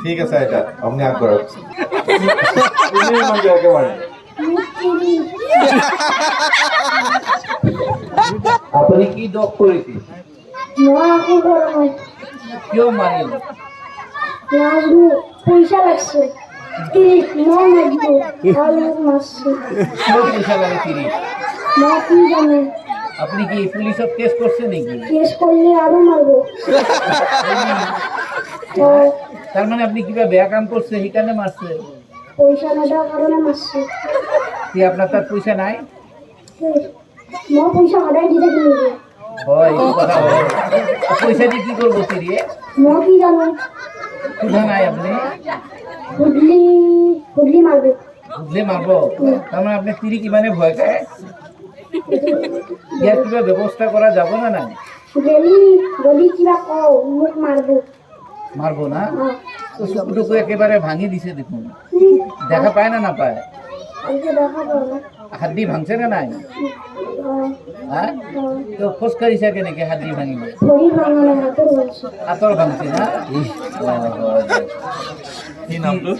ঠিক আছে এটা আপনি আগ করেন একেবারে আপনি কি দোষ করেছেন? কেউ মারেন? পয়সা লাগছে কেউ কেউ পয়সা লাগে তিনি? কি জানে আপনি কি পুলিশত কেস করছেন নাকি? কেস করলে আরো মারবো তার মানে আপনি কিবা বেয়া কাম করছে সেখানে মারছে? পয়সা না দেওয়ার কারণে মারছে কি আপনার তার পয়সা নাই? পয়সা সদাই দিতে কিনবে হয় এই কথা হয়। পয়সা দিয়ে কি করবো তিরিয়ে? কি জানো সুধা নাই আপনি হুদলি মারবে বুঝলে মারবো? তার মানে আপনি তিরি কি মানে ভয় খায়? ইয়ার কিবা ব্যবস্থা করা যাবো না? না গলি কিবা কও মুখ মারবো মারবো না তো সুটুকু একেবারে ভাঙি দিছে দেখুন দেখা পায় না না পায় দেখা পাবো হাড্ডি ভাঙছে না নাই হ্যাঁ তো খোঁজ কাঢ়িছে কেনেকে হাড্ডি ভাঙিলে শরীর ভাঙানো হাতের বলছে হাতৰ ভাঙছে না কি নামটো